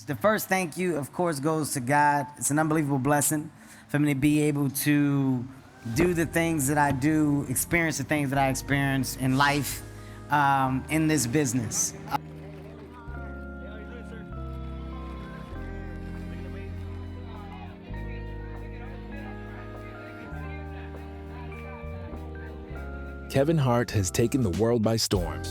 The first thank you, of course, goes to God. It's an unbelievable blessing for me to be able to do the things that I do, experience the things that I experience in life, in this business. Kevin Hart has taken the world by storm.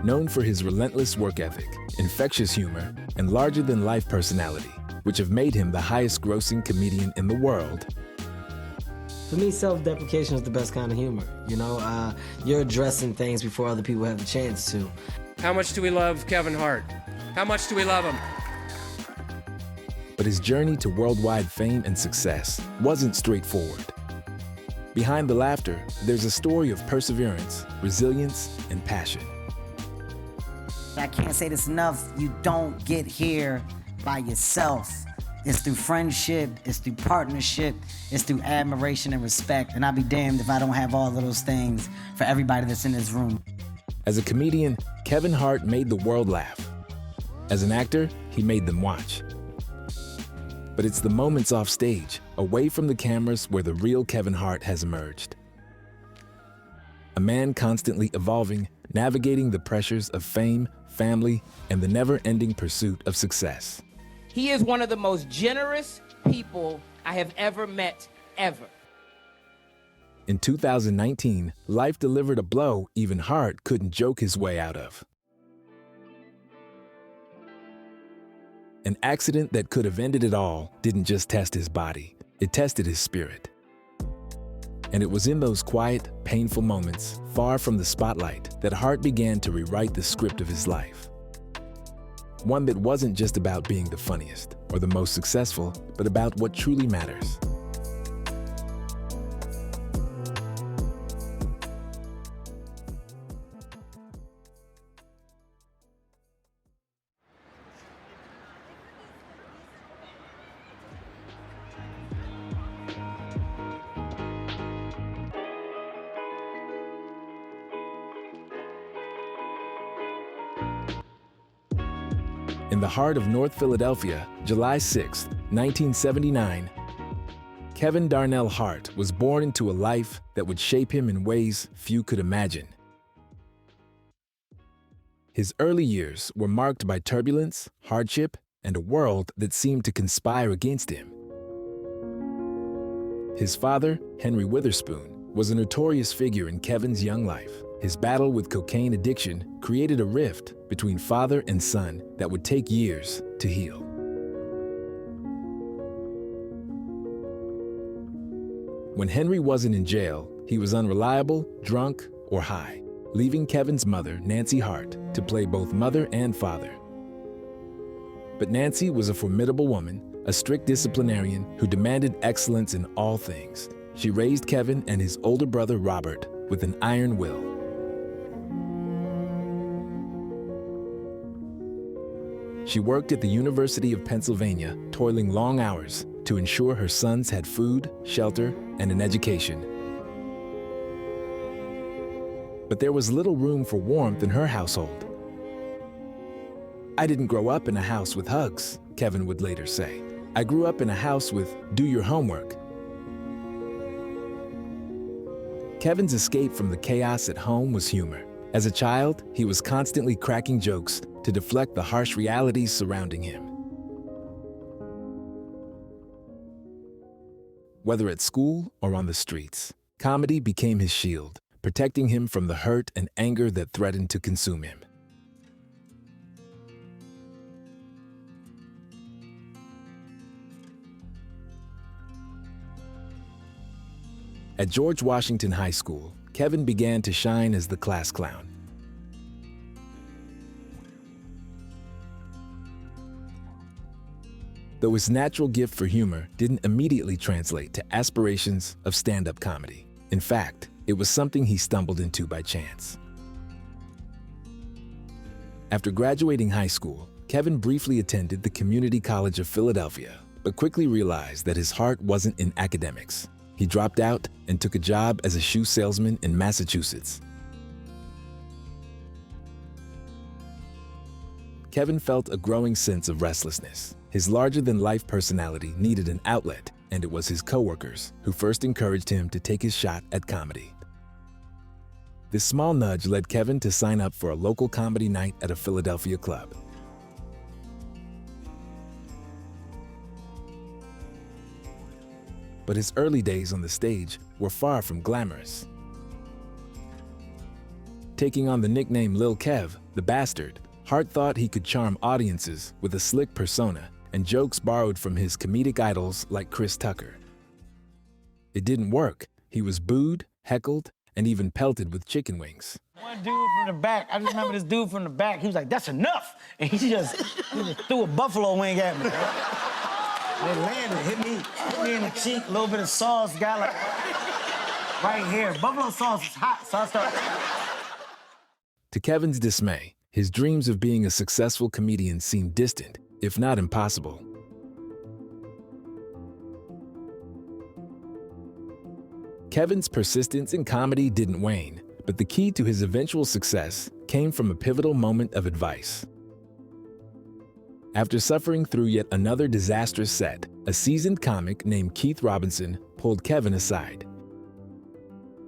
Known for his relentless work ethic, infectious humor, and larger-than-life personality, which have made him the highest-grossing comedian in the world. For me, self-deprecation is the best kind of humor. You know, you're addressing things before other people have the chance to. How much do we love Kevin Hart? How much do we love him? But his journey to worldwide fame and success wasn't straightforward. Behind the laughter, there's a story of perseverance, resilience, and passion. I can't say this enough, you don't get here by yourself. It's through friendship, it's through partnership, it's through admiration and respect, and I'll be damned if I don't have all of those things for everybody that's in this room. As a comedian, Kevin Hart made the world laugh. As an actor, he made them watch. But it's the moments off stage, away from the cameras, where the real Kevin Hart has emerged. A man constantly evolving, navigating the pressures of fame, family, and the never-ending pursuit of success. He is one of the most generous people I have ever met, ever. In 2019, life delivered a blow even Hart couldn't joke his way out of. An accident that could have ended it all didn't just test his body, it tested his spirit. And it was in those quiet, painful moments, far from the spotlight, that Hart began to rewrite the script of his life. One that wasn't just about being the funniest or the most successful, but about what truly matters. In the heart of North Philadelphia, July 6, 1979, Kevin Darnell Hart was born into a life that would shape him in ways few could imagine. His early years were marked by turbulence, hardship, and a world that seemed to conspire against him. His father, Henry Witherspoon, was a notorious figure in Kevin's young life. His battle with cocaine addiction created a rift between father and son that would take years to heal. When Henry wasn't in jail, he was unreliable, drunk, or high, leaving Kevin's mother, Nancy Hart, to play both mother and father. But Nancy was a formidable woman, a strict disciplinarian who demanded excellence in all things. She raised Kevin and his older brother, Robert, with an iron will. She worked at the University of Pennsylvania, toiling long hours to ensure her sons had food, shelter, and an education. But there was little room for warmth in her household. "I didn't grow up in a house with hugs," Kevin would later say. "I grew up in a house with do your homework." Kevin's escape from the chaos at home was humor. As a child, he was constantly cracking jokes to deflect the harsh realities surrounding him. Whether at school or on the streets, comedy became his shield, protecting him from the hurt and anger that threatened to consume him. At George Washington High School, Kevin began to shine as the class clown. Though his natural gift for humor didn't immediately translate to aspirations of stand-up comedy. In fact, it was something he stumbled into by chance. After graduating high school, Kevin briefly attended the Community College of Philadelphia, but quickly realized that his heart wasn't in academics. He dropped out and took a job as a shoe salesman in Massachusetts. Kevin felt a growing sense of restlessness. His larger-than-life personality needed an outlet, and it was his coworkers who first encouraged him to take his shot at comedy. This small nudge led Kevin to sign up for a local comedy night at a Philadelphia club. But his early days on the stage were far from glamorous. Taking on the nickname Lil Kev, the Bastard, Hart thought he could charm audiences with a slick persona and jokes borrowed from his comedic idols like Chris Tucker. It didn't work. He was booed, heckled, and even pelted with chicken wings. One dude from the back, I just remember this dude from the back, he was like, "That's enough!" And he just threw a buffalo wing at me. It landed, hit me in the cheek, a little bit of sauce, got like, right here. Buffalo sauce is hot, so I started. To Kevin's dismay, his dreams of being a successful comedian seemed distant, if not impossible. Kevin's persistence in comedy didn't wane, but the key to his eventual success came from a pivotal moment of advice. After suffering through yet another disastrous set, a seasoned comic named Keith Robinson pulled Kevin aside.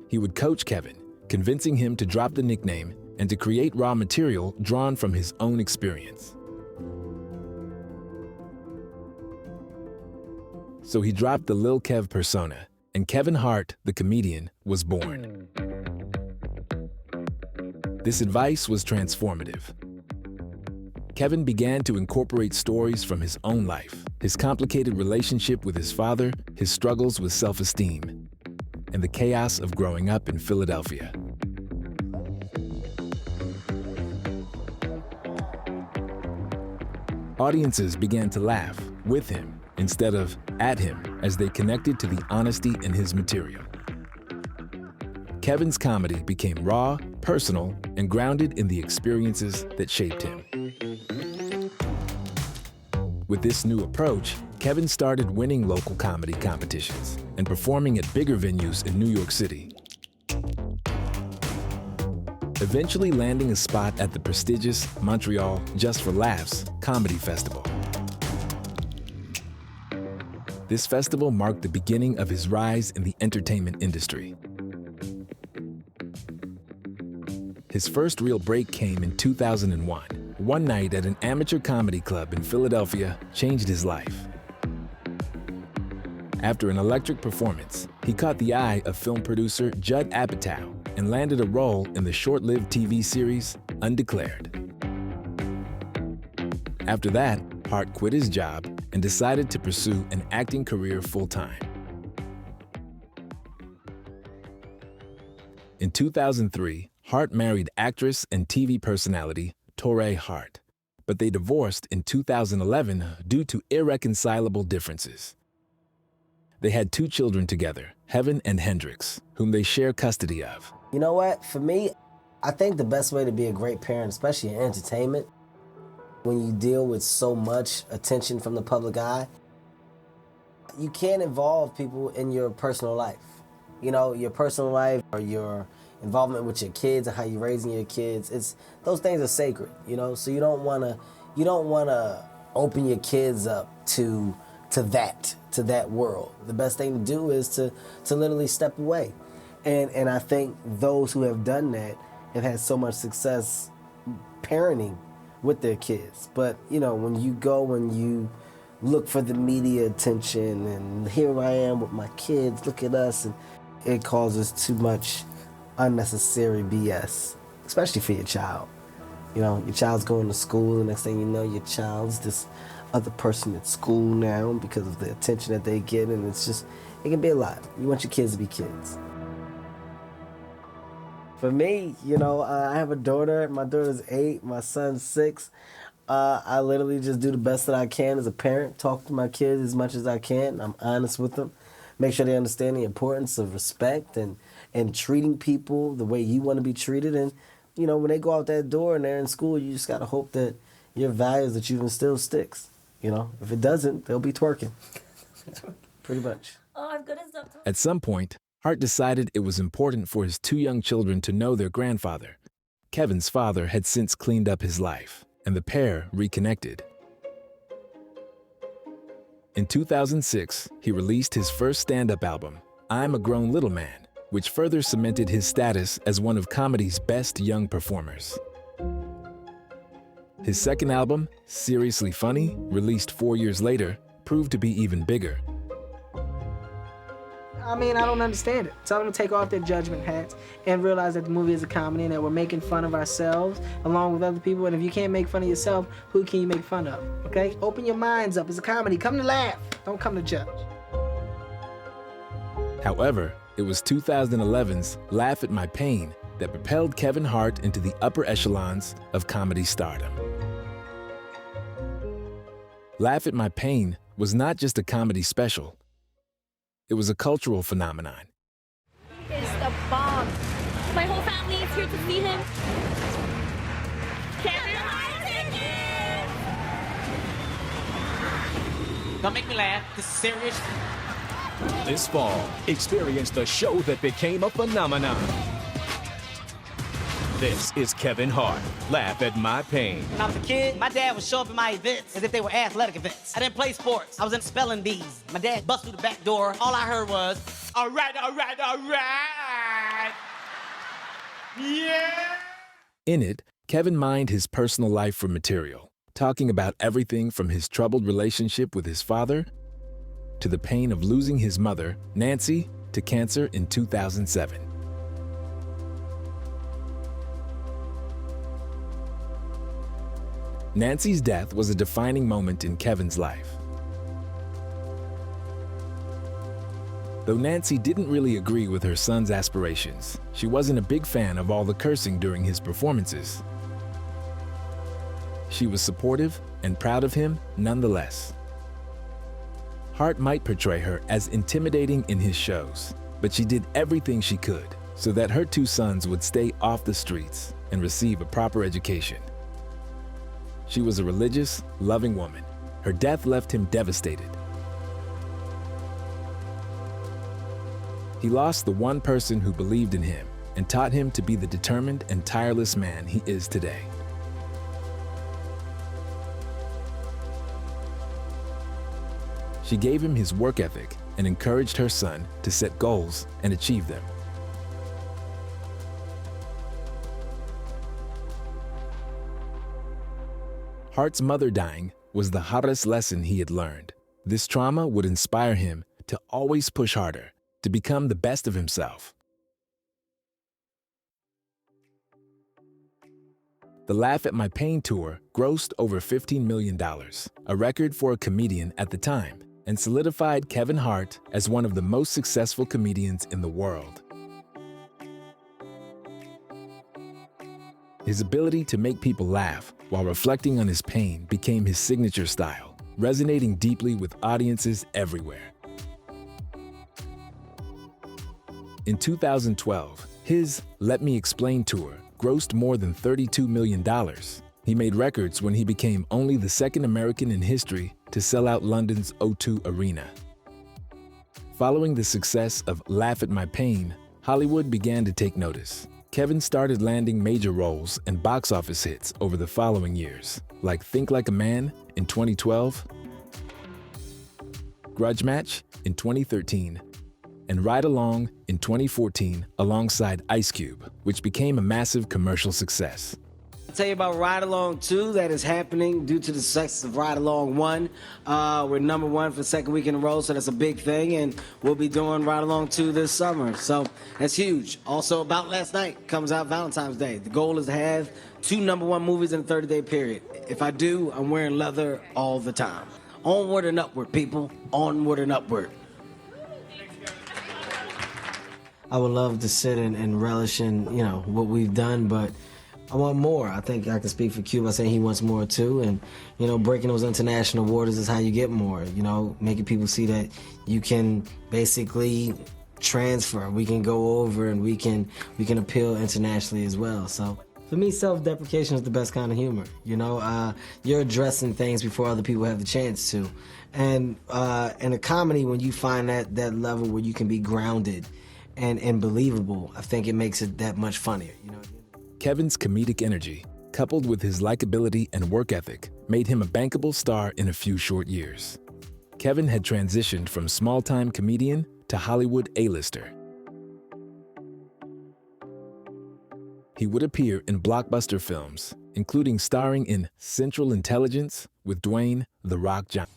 He would coach Kevin, convincing him to drop the nickname and to create raw material drawn from his own experience. So he dropped the Lil Kev persona, and Kevin Hart, the comedian, was born. This advice was transformative. Kevin began to incorporate stories from his own life, his complicated relationship with his father, his struggles with self-esteem, and the chaos of growing up in Philadelphia. Audiences began to laugh with him instead of at him as they connected to the honesty in his material. Kevin's comedy became raw, personal, and grounded in the experiences that shaped him. With this new approach, Kevin started winning local comedy competitions and performing at bigger venues in New York City, eventually landing a spot at the prestigious Montreal Just for Laughs Comedy Festival. This festival marked the beginning of his rise in the entertainment industry. His first real break came in 2001. One night at an amateur comedy club in Philadelphia changed his life. After an electric performance, he caught the eye of film producer Judd Apatow and landed a role in the short-lived TV series Undeclared. After that, Hart quit his job and decided to pursue an acting career full-time. In 2003, Hart married actress and TV personality Torrey Hart, but they divorced in 2011 due to irreconcilable differences. They had 2 children together, Heaven and Hendrix, whom they share custody of. You know what? For me, I think the best way to be a great parent, especially in entertainment, when you deal with so much attention from the public eye, you can't involve people in your personal life. You know, your personal life or your involvement with your kids and how you're raising your kids, those things are sacred, you know? So you don't wanna open your kids up to that world. The best thing to do is to literally step away. And I think those who have done that have had so much success parenting with their kids. But, you know, when you go and you look for the media attention and here I am with my kids, look at us, and it causes too much unnecessary BS, especially for your child. You know, your child's going to school, and next thing you know, your child's this other person at school now because of the attention that they get, and it can be a lot. You want your kids to be kids. For me, you know, I have a daughter. My daughter's 8, my son's 6. I literally just do the best that I can as a parent, talk to my kids as much as I can. I'm honest with them, make sure they understand the importance of respect and treating people the way you want to be treated. And, you know, when they go out that door and they're in school, you just got to hope that your values that you've instilled sticks. You know, if it doesn't, they'll be twerking. Pretty much. Oh, I've got to stop talking. At some point, Hart decided it was important for his 2 young children to know their grandfather. Kevin's father had since cleaned up his life, and the pair reconnected. In 2006, he released his first stand-up album, I'm a Grown Little Man, which further cemented his status as one of comedy's best young performers. His second album, Seriously Funny, released 4 years later, proved to be even bigger. I mean, I don't understand it. Tell them to take off their judgment hats and realize that the movie is a comedy and that we're making fun of ourselves along with other people. And if you can't make fun of yourself, who can you make fun of? Okay? Open your minds up. It's a comedy. Come to laugh. Don't come to judge. However, it was 2011's Laugh at My Pain that propelled Kevin Hart into the upper echelons of comedy stardom. Laugh at My Pain was not just a comedy special. It was a cultural phenomenon. It's the bomb. My whole family is here to see him. Kevin Hart tickets! Don't make me laugh. This is serious. This fall, experience the show that became a phenomenon. This is Kevin Hart. Laugh at My Pain. When I was a kid, my dad would show up at my events as if they were athletic events. I didn't play sports. I was in spelling bees. My dad busted through the back door. All I heard was, all right, all right, all right. Yeah. In it, Kevin mined his personal life for material, talking about everything from his troubled relationship with his father to the pain of losing his mother, Nancy, to cancer in 2007. Nancy's death was a defining moment in Kevin's life. Though Nancy didn't really agree with her son's aspirations, she wasn't a big fan of all the cursing during his performances. She was supportive and proud of him nonetheless. Hart might portray her as intimidating in his shows, but she did everything she could so that her two sons would stay off the streets and receive a proper education. She was a religious, loving woman. Her death left him devastated. He lost the one person who believed in him and taught him to be the determined and tireless man he is today. She gave him his work ethic and encouraged her son to set goals and achieve them. Hart's mother dying was the hardest lesson he had learned. This trauma would inspire him to always push harder, to become the best of himself. The Laugh at My Pain tour grossed over $15 million, a record for a comedian at the time, and solidified Kevin Hart as one of the most successful comedians in the world. His ability to make people laugh while reflecting on his pain became his signature style, resonating deeply with audiences everywhere. In 2012, his Let Me Explain tour grossed more than $32 million. He made records when he became only the second American in history to sell out London's O2 Arena. Following the success of Laugh at My Pain, Hollywood began to take notice. Kevin started landing major roles and box office hits over the following years, like Think Like a Man in 2012, Grudge Match in 2013, and Ride Along in 2014 alongside Ice Cube, which became a massive commercial success. I'll tell you about Ride Along 2 that is happening due to the success of Ride Along 1. We're number one for the second week in a row, so that's a big thing, and we'll be doing Ride Along 2 this summer, so that's huge. Also, About Last Night comes out Valentine's Day. The goal is to have 2 #1 movies in a 30-day period. If I do, I'm wearing leather all the time. Onward and upward, people. Onward and upward. I would love to sit and relish in, what we've done, but I want more. I think I can speak for Q by saying he wants more too, and, breaking those international waters is how you get more, making people see that you can basically transfer. We can go over and we can appeal internationally as well, so. For me, self-deprecation is the best kind of humor. You're addressing things before other people have the chance to. And in a comedy, when you find that level where you can be grounded and believable, I think it makes it that much funnier. Kevin's comedic energy, coupled with his likability and work ethic, made him a bankable star in a few short years. Kevin had transitioned from small-time comedian to Hollywood A-lister. He would appear in blockbuster films, including starring in Central Intelligence with Dwayne "The Rock" Johnson.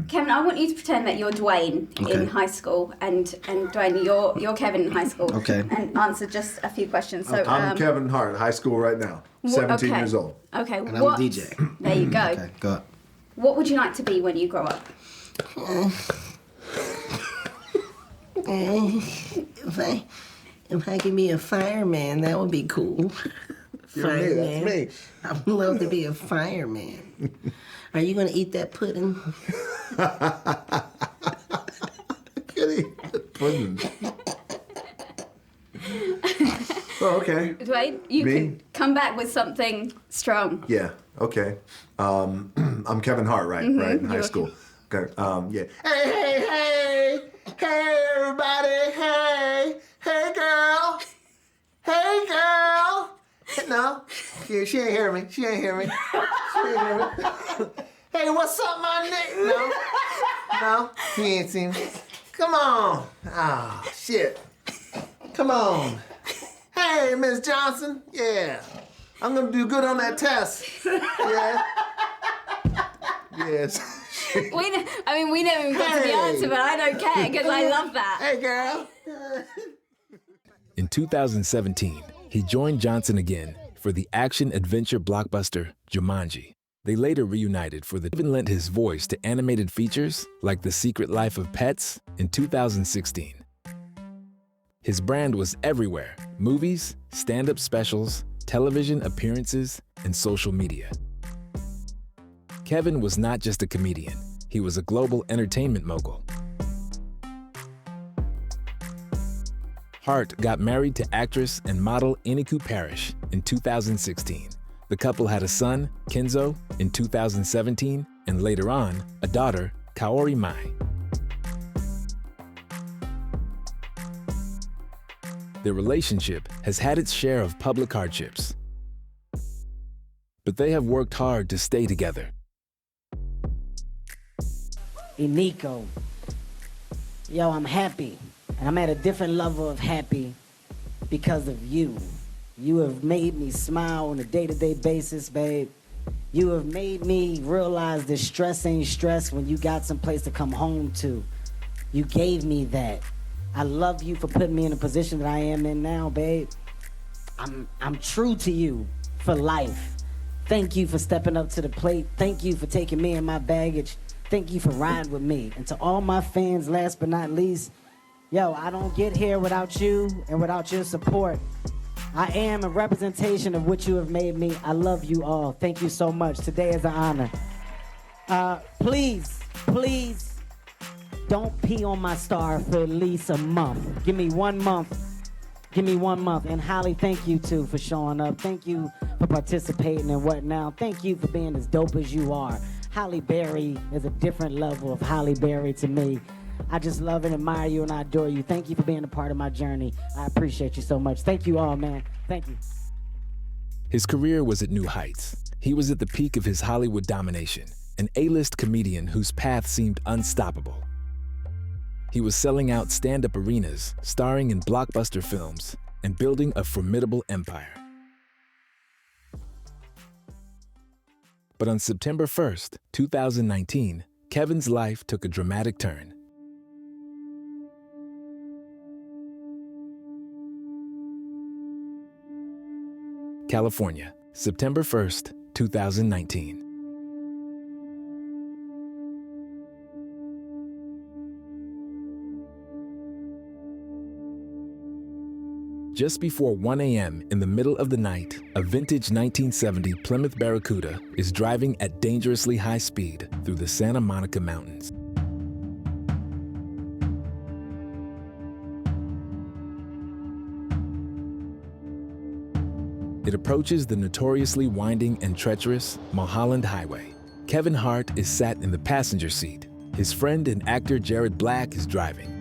Kevin, I want you to pretend that you're Dwayne in high school, and Dwayne, you're Kevin in high school. Okay. And answer just a few questions. So I'm Kevin Hart, high school right now, 17 years old. Okay. And I'm a DJ. There you go. Okay, go up. What would you like to be when you grow up? If I could be a fireman, that would be cool. You're me, that's me. I would love to be a fireman. Are you gonna eat that pudding? Could eat the pudding. Oh, okay. Dwayne, you Me? can come back with something strong. Yeah, okay. I'm Kevin Hart, right? Mhm, Right, in high you're school. Okay, yeah. Hey, everybody, hey, girl. Hey, girl. No, yeah, she ain't hear me. She ain't hear me. Hey, what's up, my nigga? No, he ain't seen me. Come on. Oh, shit. Come on. Hey, Miss Johnson. Yeah. I'm gonna do good on that test. Yeah. Yes. We never even got to the answer, but I don't care because I love that. Hey, girl. In 2017, he joined Johnson again for the action-adventure blockbuster Jumanji. They later reunited for the even lent his voice to animated features like The Secret Life of Pets in 2016. His brand was everywhere: movies, stand-up specials, television appearances, and social media. Kevin was not just a comedian, he was a global entertainment mogul. Hart got married to actress and model Iniku Parrish in 2016. The couple had a son, Kenzo, in 2017, and later on, a daughter, Kaori Mai. Their relationship has had its share of public hardships, but they have worked hard to stay together. Nico, yo, I'm happy. And I'm at a different level of happy because of you. You have made me smile on a day-to-day basis, babe. You have made me realize that stress ain't stress when you got some place to come home to. You gave me that. I love you for putting me in the position that I am in now, babe. I'm true to you for life. Thank you for stepping up to the plate. Thank you for taking me and my baggage. Thank you for riding with me. And to all my fans, last but not least, yo, I don't get here without you and without your support. I am a representation of what you have made me. I love you all. Thank you so much. Today is an honor. Please, don't pee on my star for at least a month. Give me 1 month. Give me 1 month. And Holly, thank you too for showing up. Thank you for participating and whatnot. Thank you for being as dope as you are. Holly Berry is a different level of Holly Berry to me. I just love and admire you and I adore you. Thank you for being a part of my journey. I appreciate you so much. Thank you all, man. Thank you. His career was at new heights. He was at the peak of his Hollywood domination, an A-list comedian whose path seemed unstoppable. He was selling out stand-up arenas, starring in blockbuster films, and building a formidable empire. But on September 1st, 2019, Kevin's life took a dramatic turn. California, September 1st, 2019. Just before 1 a.m. in the middle of the night, a vintage 1970 Plymouth Barracuda is driving at dangerously high speed through the Santa Monica Mountains. It approaches the notoriously winding and treacherous Mulholland Highway. Kevin Hart is sat in the passenger seat. His friend and actor Jared Black is driving.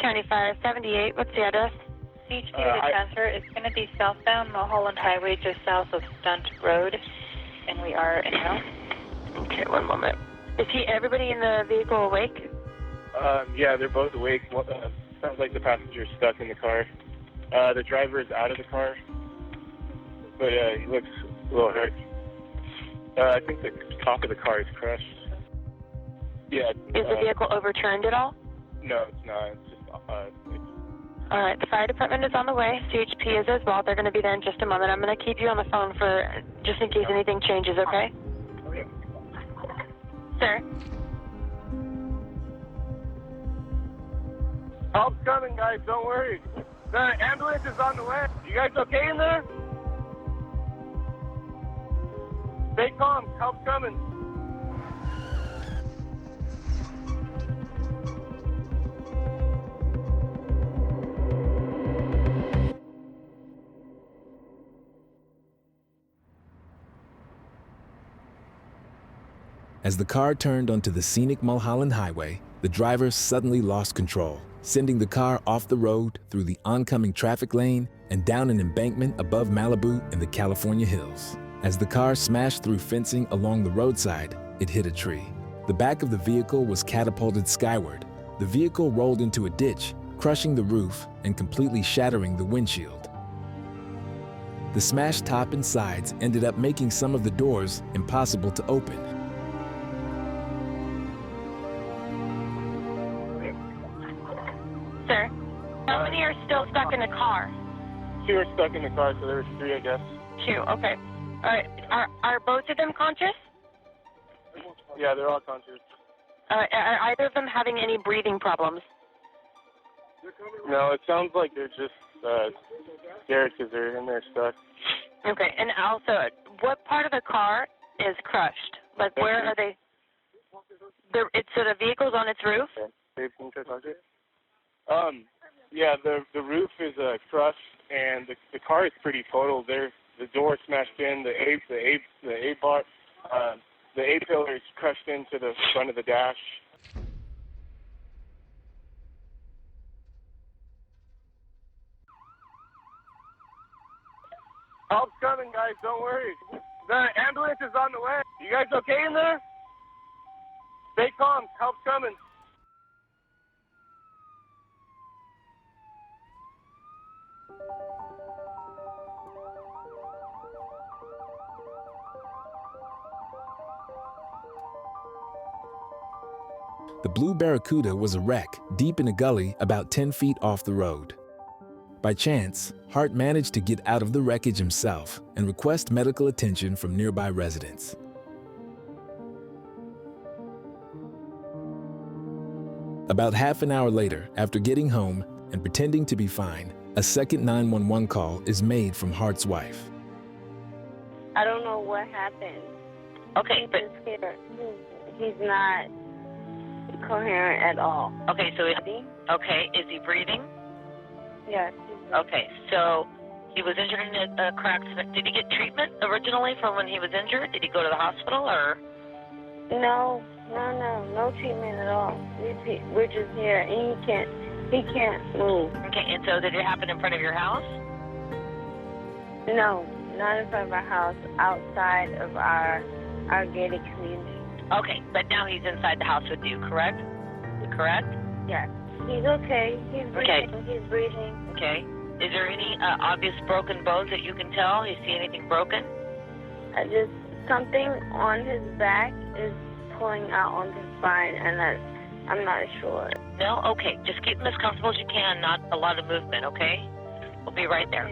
County Fire 78. What's the address? Beach View to transfer is going to be southbound Mulholland Highway, just south of Stunt Road, and we are in route. Okay, one moment. Is everybody in the vehicle awake? Yeah, they're both awake. Sounds like the passenger's stuck in the car. The driver is out of the car, but he looks a little hurt. I think the top of the car is crushed. Yeah. Is the vehicle overturned at all? No, it's not. It's just All right, the fire department is on the way. CHP is as well. They're going to be there in just a moment. I'm going to keep you on the phone for just in case anything changes, okay? Okay. Sir? Help's coming, guys. Don't worry. The ambulance is on the way. You guys okay in there? Stay calm. Help's coming. As the car turned onto the scenic Mulholland Highway, the driver suddenly lost control, sending the car off the road through the oncoming traffic lane and down an embankment above Malibu in the California hills. As the car smashed through fencing along the roadside, it hit a tree. The back of the vehicle was catapulted skyward. The vehicle rolled into a ditch, crushing the roof and completely shattering the windshield. The smashed top and sides ended up making some of the doors impossible to open. Sir, how many are still stuck in the car? 2 are stuck in the car, so there was 3, I guess. 2, okay. All right, are both of them conscious? Yeah, they're all conscious. Are either of them having any breathing problems? No, it sounds like they're just scared because they're in there stuck. Okay, and also, what part of the car is crushed? Like, where are they? So the vehicle's on its roof? Dave, can you try to talk to it? Yeah, the roof is crushed, and the car is pretty total. The door smashed in, the A bar, the A pillar is crushed into the front of the dash. Help's coming, guys. Don't worry. The ambulance is on the way. You guys okay in there? Stay calm. Help's coming. The blue Barracuda was a wreck deep in a gully about 10 feet off the road. By chance, Hart managed to get out of the wreckage himself and request medical attention from nearby residents. About half an hour later, after getting home and pretending to be fine, a second 911 call is made from Hart's wife. I don't know what happened. Okay, but he's not coherent at all. Okay, so is he breathing? Yes. Okay, so he was injured in a crack. Did he get treatment originally from when he was injured? Did he go to the hospital or? No treatment at all. We're just here, and he can't move. Okay, and so did it happen in front of your house? No, not in front of our house, outside of our gated community. Okay, but now he's inside the house with you, correct? Correct? Yes. He's okay. He's breathing. Okay. He's breathing. Okay. Is there any obvious broken bones that you can tell? You see anything broken? Something on his back is pulling out on his spine, and I'm not sure. No? Okay. Just keep him as comfortable as you can, not a lot of movement, okay? We'll be right there.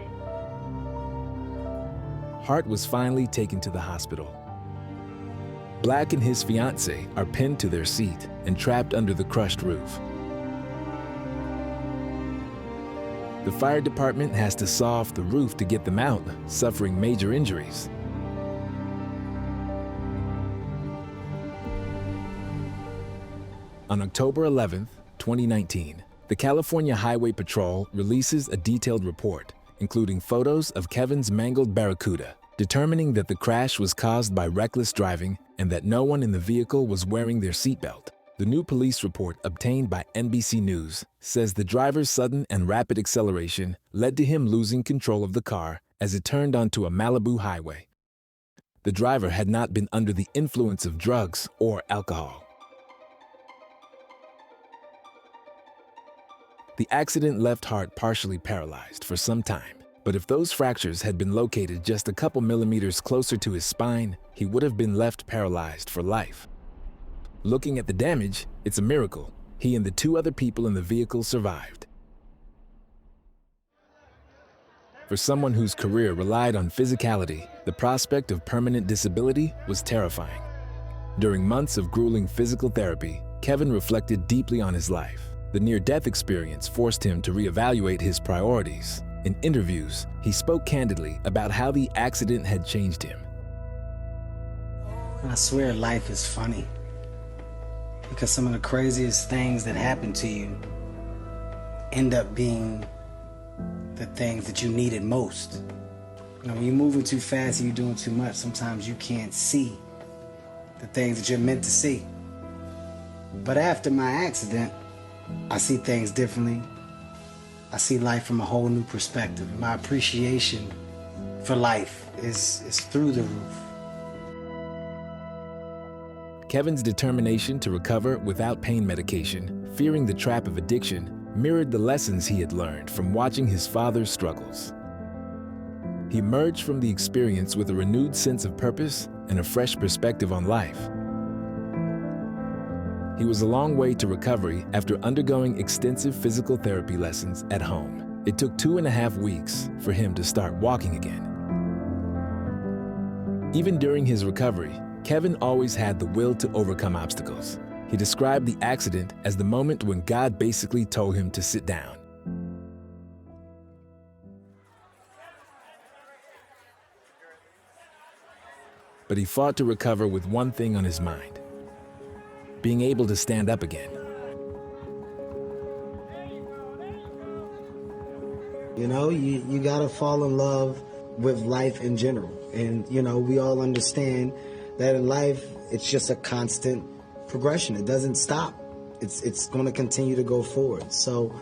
Hart was finally taken to the hospital. Black and his fiancée are pinned to their seat and trapped under the crushed roof. The fire department has to saw off the roof to get them out, suffering major injuries. On October 11th, 2019, the California Highway Patrol releases a detailed report, including photos of Kevin's mangled Barracuda, determining that the crash was caused by reckless driving and that no one in the vehicle was wearing their seatbelt. The new police report obtained by NBC News says the driver's sudden and rapid acceleration led to him losing control of the car as it turned onto a Malibu highway. The driver had not been under the influence of drugs or alcohol. The accident left Hart partially paralyzed for some time, but if those fractures had been located just a couple millimeters closer to his spine, he would have been left paralyzed for life. Looking at the damage, it's a miracle. He and the 2 other people in the vehicle survived. For someone whose career relied on physicality, the prospect of permanent disability was terrifying. During months of grueling physical therapy, Kevin reflected deeply on his life. The near-death experience forced him to reevaluate his priorities. In interviews, he spoke candidly about how the accident had changed him. I swear life is funny. Because some of the craziest things that happen to you end up being the things that you needed most. You know, when you're moving too fast and you're doing too much, sometimes you can't see the things that you're meant to see. But after my accident, I see things differently. I see life from a whole new perspective. My appreciation for life is through the roof. Kevin's determination to recover without pain medication, fearing the trap of addiction, mirrored the lessons he had learned from watching his father's struggles. He emerged from the experience with a renewed sense of purpose and a fresh perspective on life. He was a long way to recovery after undergoing extensive physical therapy lessons at home. It took 2.5 weeks for him to start walking again. Even during his recovery, Kevin always had the will to overcome obstacles. He described the accident as the moment when God basically told him to sit down. But he fought to recover with one thing on his mind: being able to stand up again. You know, you gotta fall in love with life in general. And, you know, we all understand that in life, it's just a constant progression. It doesn't stop. It's going to continue to go forward. So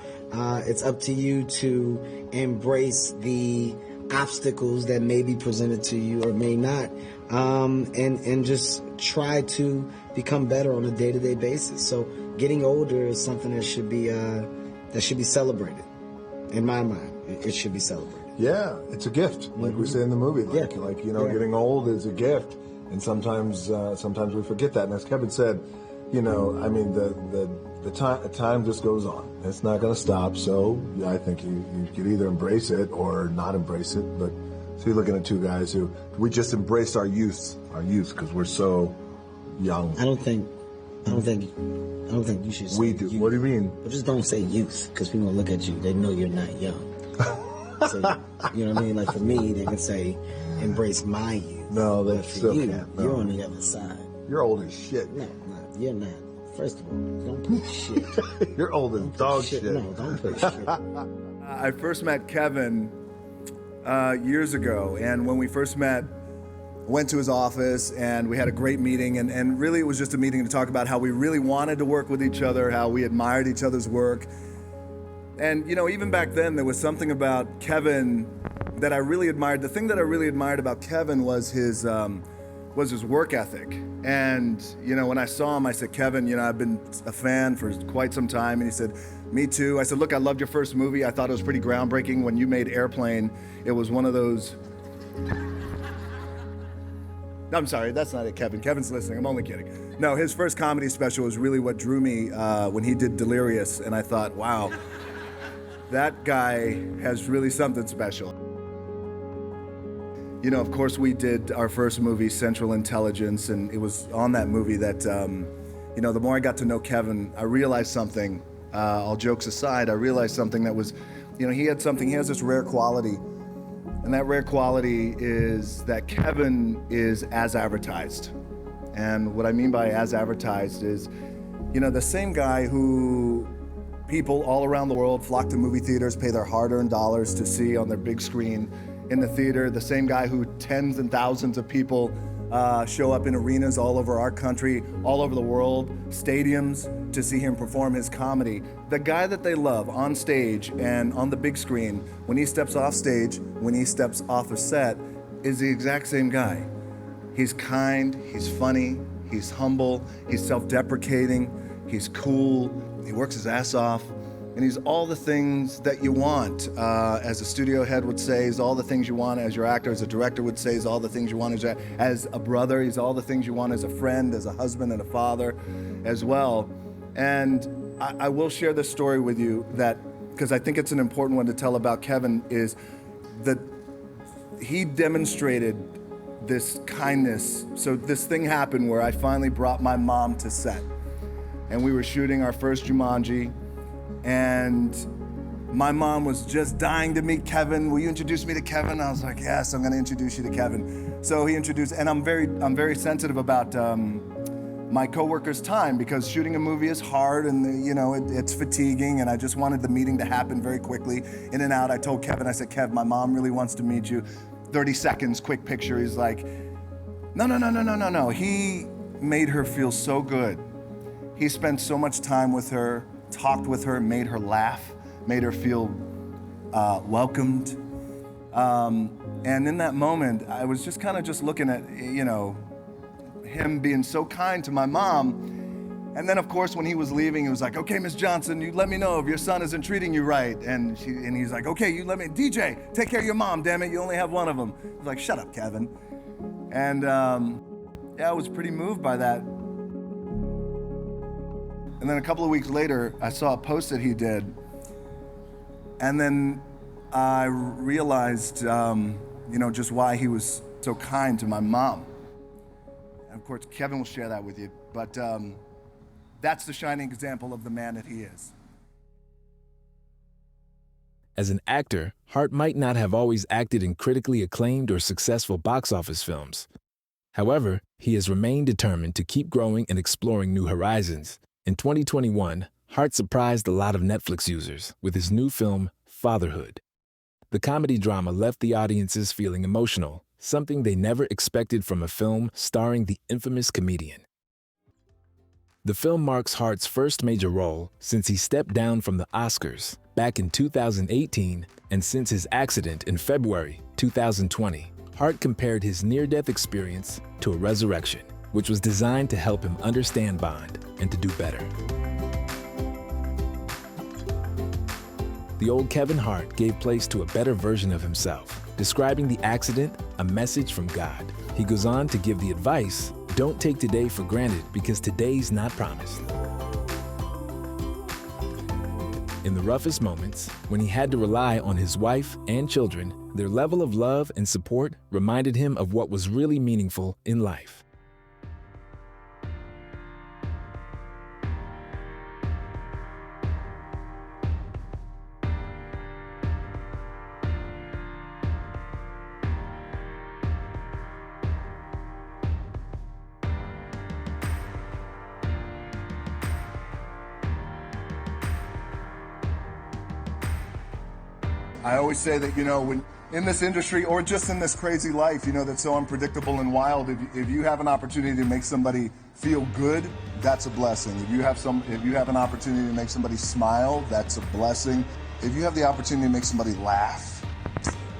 it's up to you to embrace the obstacles that may be presented to you or may not, and just try to become better on a day-to-day basis. So getting older is something that should be celebrated. In my mind, it should be celebrated. Yeah, it's a gift, like we say in the movie. Like you know, getting old is a gift, and sometimes we forget that. And as Kevin said, you know, I mean, the time just goes on. It's not going to stop. So I think you could either embrace it or not embrace it. But so you're looking at 2 guys who we just embrace our youth because we're so young. I don't think you should say we do. Youth. What do you mean? But just don't say youth, because people look at you. They know you're not young. So, you know what I mean? Like for me, they can say, embrace my youth. No, they still you, can't. No. You're on the other side. You're old as shit. No, you're not. First of all, don't put shit. You're old as dog shit. No, don't put shit. I first met Kevin years ago, and when we first met, went to his office and we had a great meeting, and really it was just a meeting to talk about how we really wanted to work with each other, how we admired each other's work. And you know, even back then there was something about Kevin that I really admired. The thing that I really admired about Kevin was his work ethic. And you know, when I saw him, I said, Kevin, you know, I've been a fan for quite some time. And he said, me too. I said, look, I loved your first movie. I thought it was pretty groundbreaking. When you made Airplane, it was one of those... No, I'm sorry, that's not it, Kevin. Kevin's listening, I'm only kidding. No, his first comedy special was really what drew me when he did Delirious, and I thought, wow, that guy has really something special. You know, of course, we did our first movie, Central Intelligence, and it was on that movie that, you know, the more I got to know Kevin, I realized something, all jokes aside, I realized something that was, you know, he has this rare quality. And that rare quality is that Kevin is as advertised. And what I mean by as advertised is, you know, the same guy who people all around the world flock to movie theaters, pay their hard-earned dollars to see on their big screen in the theater, the same guy who tens and thousands of people show up in arenas all over our country, all over the world, stadiums, to see him perform his comedy. The guy that they love on stage and on the big screen, when he steps off stage, when he steps off a set, is the exact same guy. He's kind, he's funny, he's humble, he's self-deprecating, he's cool, he works his ass off, and he's all the things that you want. As a studio head would say, he's all the things you want as your actor. As a director would say, he's all the things you want as a brother. He's all the things you want as a friend, as a husband and a father as well. And I will share this story with you that, because I think it's an important one to tell about Kevin, is that he demonstrated this kindness. So this thing happened where I finally brought my mom to set. And we were shooting our first Jumanji. And my mom was just dying to meet Kevin. Will you introduce me to Kevin? I was like, yes, I'm gonna introduce you to Kevin. So he introduced, and I'm very sensitive about my coworkers' time, because shooting a movie is hard and it's fatiguing, and I just wanted the meeting to happen very quickly, in and out. I told Kevin, I said, Kev, my mom really wants to meet you. 30 seconds, quick picture. He's like, no. He made her feel so good. He spent so much time with her, talked with her, made her laugh, made her feel welcomed. And in that moment, I was just kind of just looking at, him being so kind to my mom. And then, of course, when he was leaving, he was like, okay, Miss Johnson, you let me know if your son isn't treating you right. And he's like, okay, you let me, DJ, take care of your mom, damn it, you only have one of them. I was like, shut up, Kevin. And I was pretty moved by that. And then a couple of weeks later, I saw a post that he did. And then I realized, just why he was so kind to my mom. And of course, Kevin will share that with you. But that's the shining example of the man that he is. As an actor, Hart might not have always acted in critically acclaimed or successful box office films. However, he has remained determined to keep growing and exploring new horizons. In 2021, Hart surprised a lot of Netflix users with his new film, Fatherhood. The comedy drama left the audiences feeling emotional, something they never expected from a film starring the infamous comedian. The film marks Hart's first major role since he stepped down from the Oscars back in 2018, and since his accident in February 2020. Hart compared his near-death experience to a resurrection, which was designed to help him understand Bond and to do better. The old Kevin Hart gave place to a better version of himself, describing the accident a message from God. He goes on to give the advice, don't take today for granted because today's not promised. In the roughest moments, when he had to rely on his wife and children, their level of love and support reminded him of what was really meaningful in life. I always say that, when in this industry or just in this crazy life, that's so unpredictable and wild, if you have an opportunity to make somebody feel good, that's a blessing. If you have an opportunity to make somebody smile, that's a blessing. If you have the opportunity to make somebody laugh,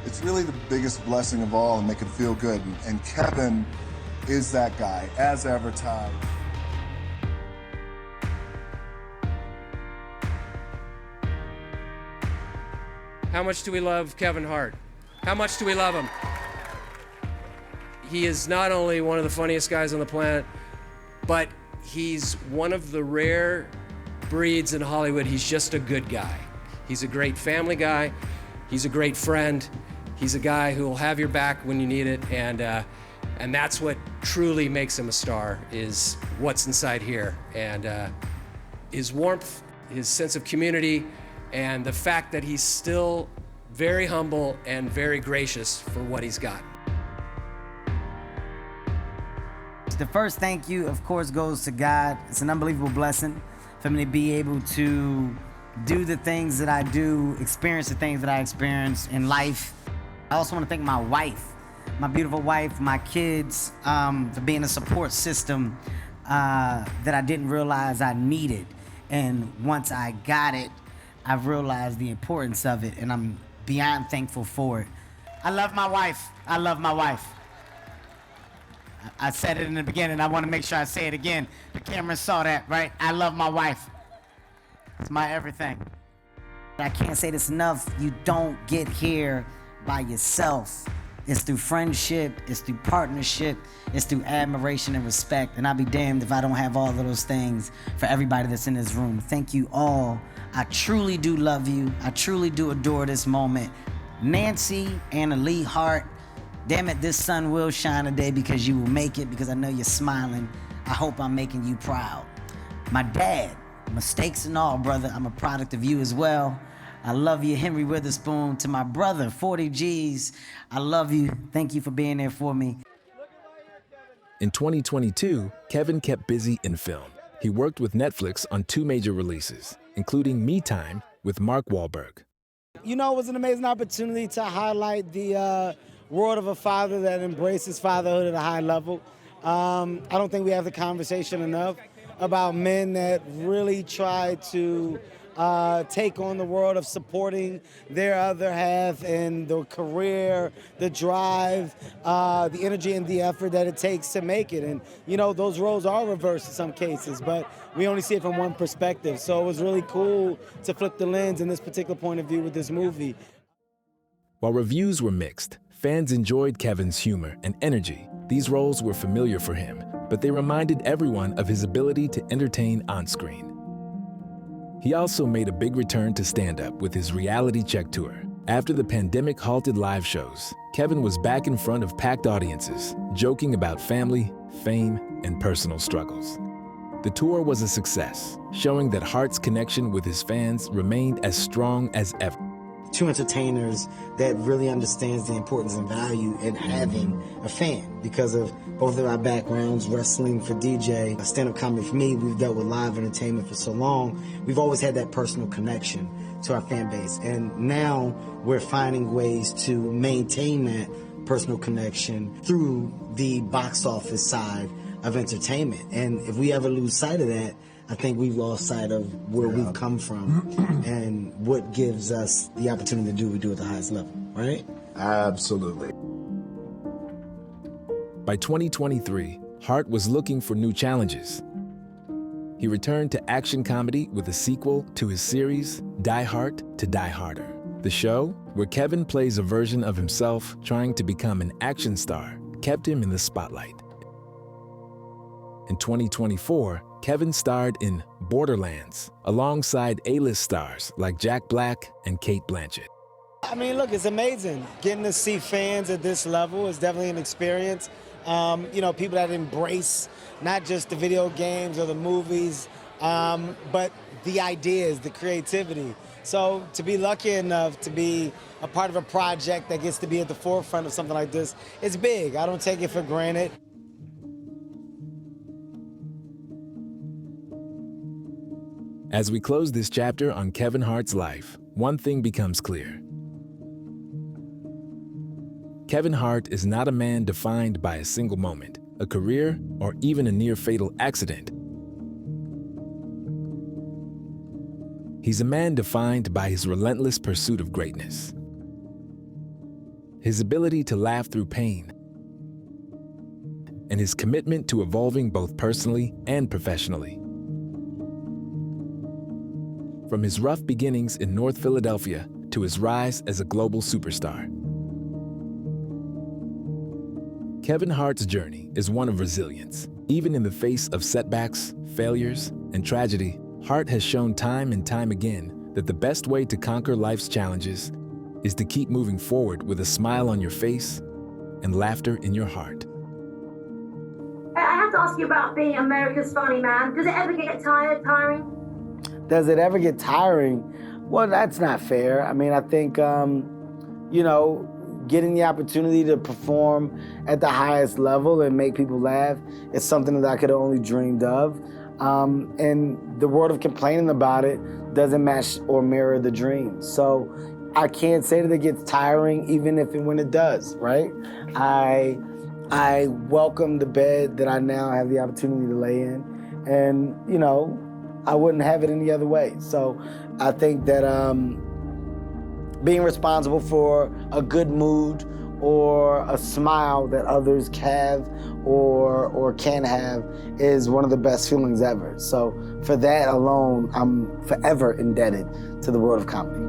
it's really the biggest blessing of all, and make them feel good. And Kevin is that guy, as advertised. How much do we love Kevin Hart? How much do we love him? He is not only one of the funniest guys on the planet, but he's one of the rare breeds in Hollywood. He's just a good guy. He's a great family guy. He's a great friend. He's a guy who will have your back when you need it, and that's what truly makes him a star, is what's inside here. And his warmth, his sense of community, and the fact that he's still very humble and very gracious for what he's got. The first thank you, of course, goes to God. It's an unbelievable blessing for me to be able to do the things that I do, experience the things that I experience in life. I also want to thank my wife. my beautiful wife, my kids, for being a support system that I didn't realize I needed. And once I got it, I realized the importance of it, and I'm beyond thankful for it. I love my wife. I love my wife. I said it in the beginning. I want to make sure I say it again. The camera saw that, right? I love my wife. It's my everything. I can't say this enough. You don't get here by yourself. It's through friendship, it's through partnership, it's through admiration and respect. And I'll be damned if I don't have all of those things for everybody that's in this room. Thank you all. I truly do love you. I truly do adore this moment. Nancy and Lil Hart, damn it, this sun will shine today because you will make it, because I know you're smiling. I hope I'm making you proud. My dad, mistakes and all, brother, I'm a product of you as well. I love you, Henry Witherspoon. To my brother, 40 G's, I love you. Thank you for being there for me. In 2022, Kevin kept busy in film. He worked with Netflix on 2 major releases, including Me Time with Mark Wahlberg. You know, it was an amazing opportunity to highlight the world of a father that embraces fatherhood at a high level. I don't think we have the conversation enough about men that really try to take on the world of supporting their other half and the career, the drive, the energy and the effort that it takes to make it. And, you know, those roles are reversed in some cases, but we only see it from one perspective. So it was really cool to flip the lens in this particular point of view with this movie. While reviews were mixed, fans enjoyed Kevin's humor and energy. These roles were familiar for him, but they reminded everyone of his ability to entertain on screen. He also made a big return to stand-up with his reality check tour. After the pandemic halted live shows, Kevin was back in front of packed audiences, joking about family, fame, and personal struggles. The tour was a success, showing that Hart's connection with his fans remained as strong as ever. 2 entertainers that really understands the importance and value in having a fan because of both of our backgrounds, wrestling for DJ, stand-up comedy for me. We've dealt with live entertainment for so long. We've always had that personal connection to our fan base. And now we're finding ways to maintain that personal connection through the box office side of entertainment. And if we ever lose sight of that, I think we've lost sight of where we've come from and what gives us the opportunity to do what we do at the highest level, right? Absolutely. By 2023, Hart was looking for new challenges. He returned to action comedy with a sequel to his series, Die Hart to Die Harder. The show, where Kevin plays a version of himself trying to become an action star, kept him in the spotlight. In 2024, Kevin starred in Borderlands alongside A-list stars like Jack Black and Cate Blanchett. I mean, look, it's amazing. Getting to see fans at this level is definitely an experience. You know, people that embrace not just the video games or the movies, but the ideas, the creativity. So to be lucky enough to be a part of a project that gets to be at the forefront of something like this, it's big. I don't take it for granted. As we close this chapter on Kevin Hart's life, one thing becomes clear. Kevin Hart is not a man defined by a single moment, a career, or even a near-fatal accident. He's a man defined by his relentless pursuit of greatness, his ability to laugh through pain, and his commitment to evolving both personally and professionally. From his rough beginnings in North Philadelphia to his rise as a global superstar, Kevin Hart's journey is one of resilience. Even in the face of setbacks, failures, and tragedy, Hart has shown time and time again that the best way to conquer life's challenges is to keep moving forward with a smile on your face and laughter in your heart. I have to ask you about being America's funny man. Does it ever get tiring? Does it ever get tiring? Well, that's not fair. I mean, I think, you know, getting the opportunity to perform at the highest level and make people laugh is something that I could have only dreamed of. And the word of complaining about it doesn't match or mirror the dream. So I can't say that it gets tiring, even if and when it does, right? I welcome the bed that I now have the opportunity to lay in, and you know, I wouldn't have it any other way. So I think that being responsible for a good mood or a smile that others have or can have is one of the best feelings ever. So for that alone, I'm forever indebted to the world of comedy.